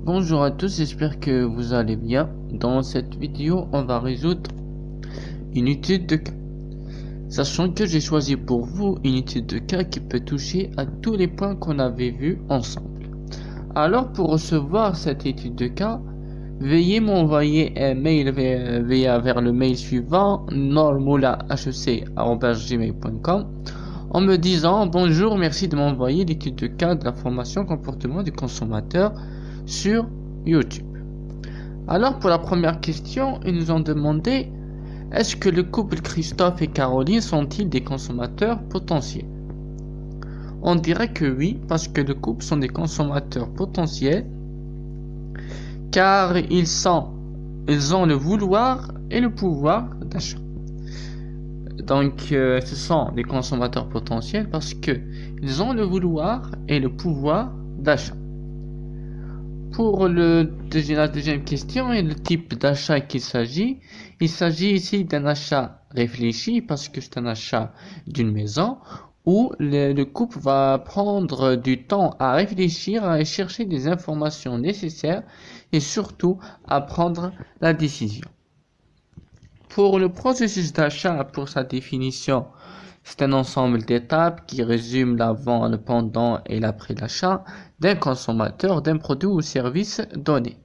Bonjour à tous, j'espère que vous allez bien. Dans cette vidéo, on va résoudre une étude de cas. Sachant que j'ai choisi pour vous une étude de cas qui peut toucher à tous les points qu'on avait vus ensemble. Alors pour recevoir cette étude de cas, veuillez m'envoyer un mail vers le mail suivant normoulahec@gmail.com en me disant bonjour, merci de m'envoyer l'étude de cas de la formation comportement du consommateur sur YouTube. Alors pour la première question, ils nous ont demandé: est-ce que le couple Christophe et Caroline sont-ils des consommateurs potentiels? On dirait que oui, parce que le couple sont des consommateurs potentiels car ils ont le vouloir et le pouvoir d'achat. Donc ce sont des consommateurs potentiels parce que ils ont le vouloir et le pouvoir d'achat. Pour la deuxième question et le type d'achat qu'il s'agit, il s'agit ici d'un achat réfléchi parce que c'est un achat d'une maison où le couple va prendre du temps à réfléchir, à chercher des informations nécessaires et surtout à prendre la décision. Pour le processus d'achat, pour sa définition, c'est un ensemble d'étapes qui résume l'avant, le pendant et l'après l'achat d'un consommateur d'un produit ou service donné.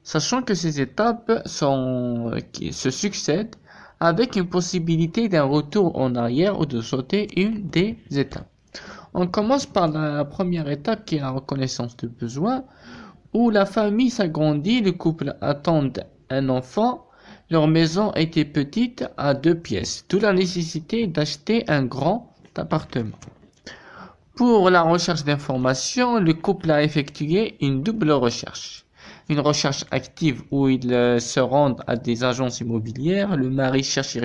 Sachant que ces étapes qui se succèdent avec une possibilité d'un retour en arrière ou de sauter une des étapes. On commence par la première étape qui est la reconnaissance de besoin, où la famille s'agrandit, le couple attend un enfant. Leur maison était petite à 2 pièces, d'où la nécessité d'acheter un grand appartement. Pour la recherche d'informations, le couple a effectué une double recherche. Une recherche active où ils se rendent à des agences immobilières. Le mari cherche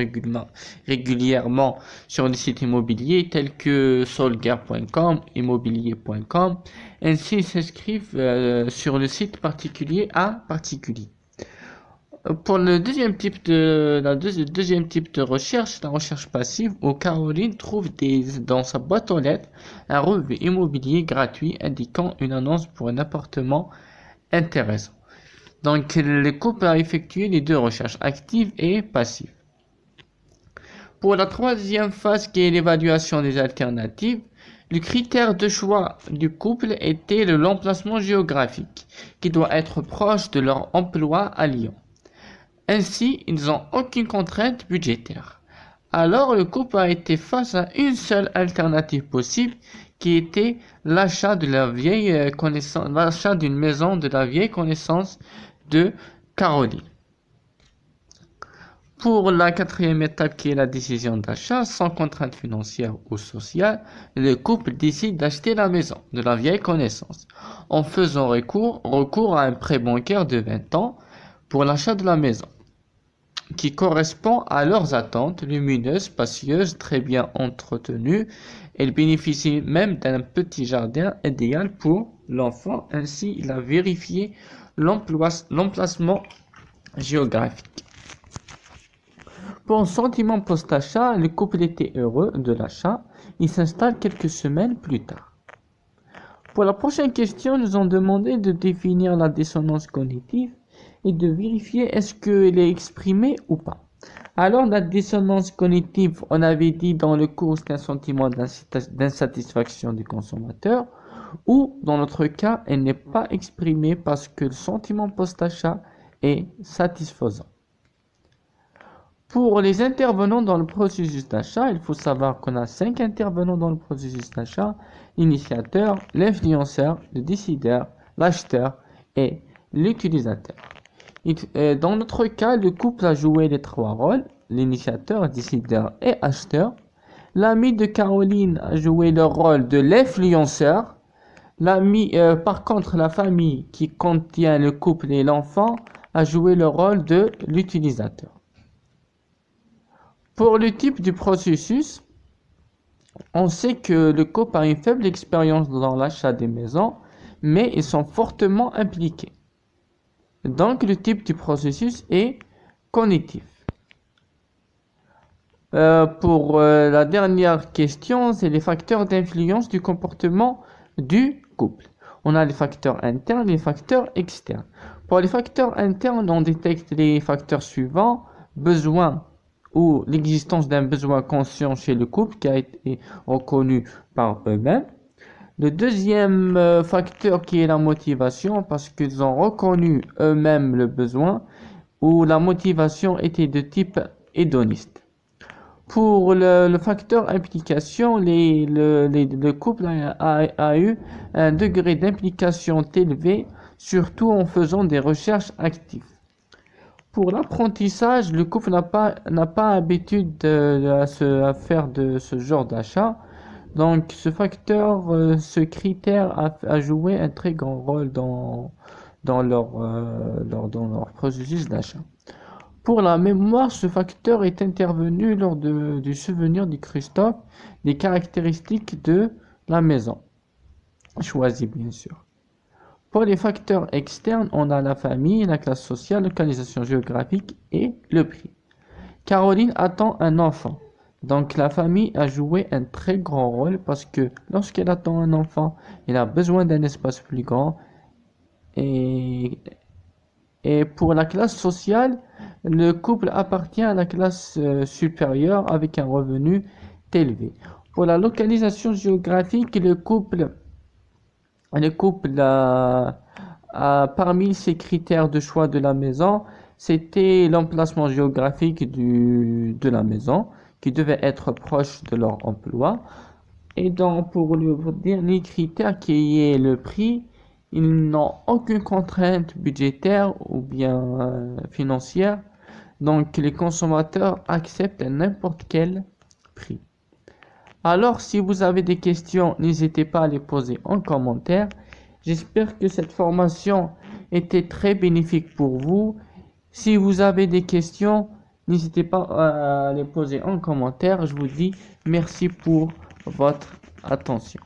régulièrement sur des sites immobiliers tels que solgar.com, immobilier.com. Ainsi, ils s'inscrivent sur le site particulier à particulier. Pour le deuxième type de recherche, la recherche passive, où Caroline trouve dans sa boîte aux lettres un relevé immobilier gratuit indiquant une annonce pour un appartement intéressant. Donc, le couple a effectué les deux recherches, actives et passives. Pour la troisième phase, qui est l'évaluation des alternatives, le critère de choix du couple était l'emplacement géographique, qui doit être proche de leur emploi à Lyon. Ainsi, ils n'ont aucune contrainte budgétaire. Alors, le couple a été face à une seule alternative possible, qui était l'achat d'une maison de la vieille connaissance de Caroline. Pour la quatrième étape, qui est la décision d'achat, sans contrainte financière ou sociale, le couple décide d'acheter la maison de la vieille connaissance en faisant recours à un prêt bancaire de 20 ans pour l'achat de la maison, qui correspond à leurs attentes, lumineuses, spacieuses, très bien entretenues. Elle bénéficie même d'un petit jardin idéal pour l'enfant. Ainsi, il a vérifié l'emplacement géographique. Pour un sentiment post-achat, le couple était heureux de l'achat. Il s'installe quelques semaines plus tard. Pour la prochaine question, nous ont demandé de définir la dissonance cognitive et de vérifier est-ce qu'elle est exprimée ou pas. Alors, la dissonance cognitive, on avait dit dans le cours, c'est un sentiment d'insatisfaction du consommateur, ou dans notre cas, elle n'est pas exprimée parce que le sentiment post-achat est satisfaisant. Pour les intervenants dans le processus d'achat, il faut savoir qu'on a 5 intervenants dans le processus d'achat: l'initiateur, l'influenceur, le décideur, l'acheteur et l'utilisateur. Dans notre cas, le couple a joué les 3 rôles: l'initiateur, décideur et acheteur. L'ami de Caroline a joué le rôle de l'influenceur. Par contre, la famille qui contient le couple et l'enfant a joué le rôle de l'utilisateur. Pour le type du processus, on sait que le couple a une faible expérience dans l'achat des maisons, mais ils sont fortement impliqués. Donc, le type du processus est cognitif. Pour la dernière question, c'est les facteurs d'influence du comportement du couple. On a les facteurs internes et les facteurs externes. Pour les facteurs internes, on détecte les facteurs suivants. Besoin ou l'existence d'un besoin conscient chez le couple qui a été reconnu par eux-mêmes. Le deuxième facteur qui est la motivation, parce qu'ils ont reconnu eux-mêmes le besoin, ou la motivation était de type hédoniste. Pour le facteur implication, le couple a eu un degré d'implication élevé, surtout en faisant des recherches actives. Pour l'apprentissage, le couple n'a pas l'habitude à faire de ce genre d'achat. Donc, ce critère a joué un très grand rôle dans leur processus d'achat. Pour la mémoire, ce facteur est intervenu lors du souvenir de Christophe des caractéristiques de la maison, choisie bien sûr. Pour les facteurs externes, on a la famille, la classe sociale, la localisation géographique et le prix. Caroline attend un enfant. Donc la famille a joué un très grand rôle parce que lorsqu'elle attend un enfant, elle a besoin d'un espace plus grand. Et pour la classe sociale, le couple appartient à la classe supérieure avec un revenu élevé. Pour la localisation géographique, le couple parmi ses critères de choix de la maison, c'était l'emplacement géographique de la maison, qui devait être proche de leur emploi. Et donc, pour le dernier critère qui est le prix, ils n'ont aucune contrainte budgétaire ou bien financière. Donc, les consommateurs acceptent n'importe quel prix. Alors, si vous avez des questions, n'hésitez pas à les poser en commentaire. J'espère que cette formation était très bénéfique pour vous. Si vous avez des questions, n'hésitez pas à les poser en commentaire. Je vous dis merci pour votre attention.